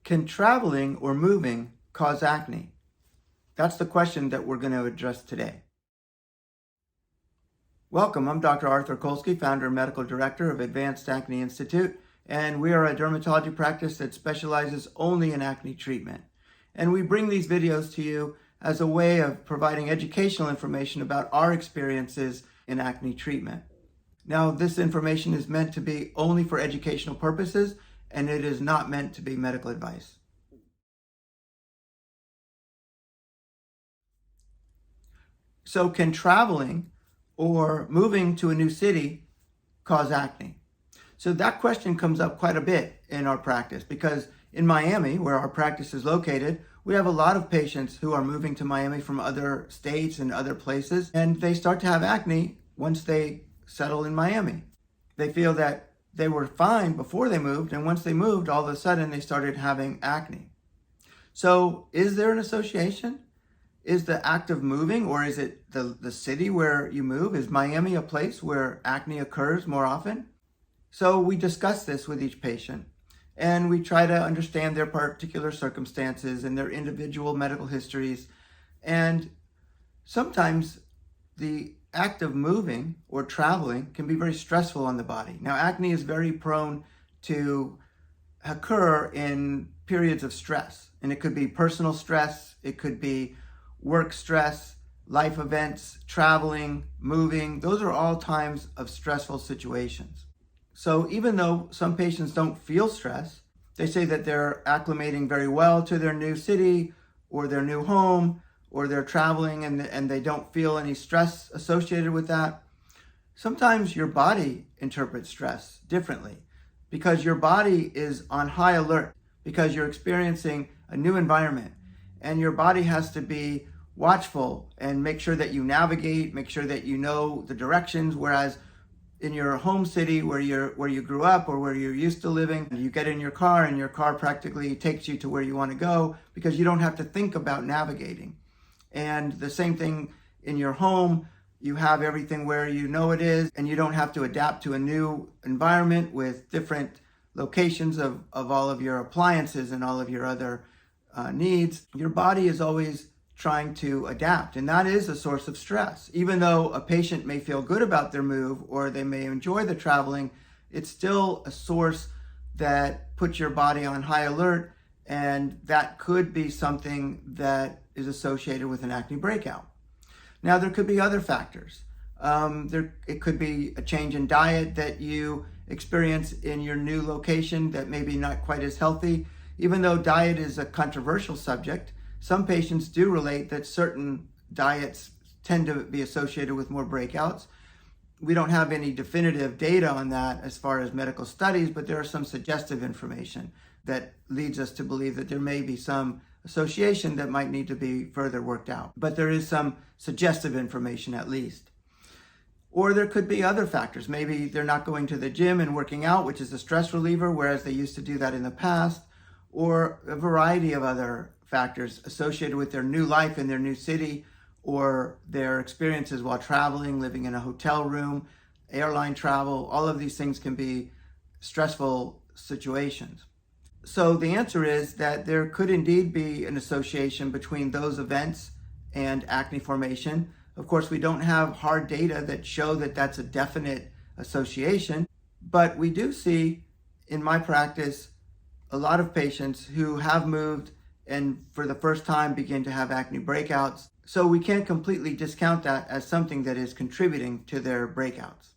Can traveling or moving cause acne? That's the question that we're going to address today. Welcome, I'm Dr. Arthur Colsky, founder and medical director of Advanced Acne Institute, and we are a dermatology practice that specializes only in acne treatment. And we bring these videos to you as a way of providing educational information about our experiences in acne treatment. Now, this information is meant to be only for educational purposes, and it is not meant to be medical advice. So can traveling or moving to a new city cause acne? So that question comes up quite a bit in our practice because in Miami, where our practice is located, we have a lot of patients who are moving to Miami from other states and other places, and they start to have acne once they settle in Miami. They feel that they were fine before they moved, and once they moved, all of a sudden they started having acne. So is there an association? Is the act of moving, or is it the city where you move? Is Miami a place where acne occurs more often? So we discuss this with each patient, and we try to understand their particular circumstances and their individual medical histories. And sometimes the act of moving or traveling can be very stressful on the body. Now, acne is very prone to occur in periods of stress, and it could be personal stress, it could be work stress, life events, traveling, moving. Those are all times of stressful situations. So even though some patients don't feel stress, they say that they're acclimating very well to their new city or their new home, or they're traveling and they don't feel any stress associated with that. Sometimes your body interprets stress differently because your body is on high alert because you're experiencing a new environment, and your body has to be watchful and make sure that you navigate, make sure that you know the directions, whereas in your home city where you grew up or where you're used to living, you get in your car and your car practically takes you to where you want to go because you don't have to think about navigating. And the same thing in your home, you have everything where you know it is, and you don't have to adapt to a new environment with different locations of all of your appliances and all of your other needs. Your body is always trying to adapt, and that is a source of stress. Even though a patient may feel good about their move or they may enjoy the traveling, it's still a source that puts your body on high alert, and that could be something that is associated with an acne breakout. Now, there could be other factors. It could be a change in diet that you experience in your new location that may be not quite as healthy. Even though diet is a controversial subject, some patients do relate that certain diets tend to be associated with more breakouts. We don't have any definitive data on that as far as medical studies, but there is some suggestive information that leads us to believe that there may be some association that might need to be further worked out. But there is some suggestive information at least. Or there could be other factors. Maybe they're not going to the gym and working out, which is a stress reliever, whereas they used to do that in the past, or a variety of other factors associated with their new life in their new city, or their experiences while traveling, living in a hotel room, airline travel. All of these things can be stressful situations. So the answer is that there could indeed be an association between those events and acne formation. Of course, we don't have hard data that show that that's a definite association, but we do see in my practice a lot of patients who have moved and for the first time begin to have acne breakouts. So we can't completely discount that as something that is contributing to their breakouts.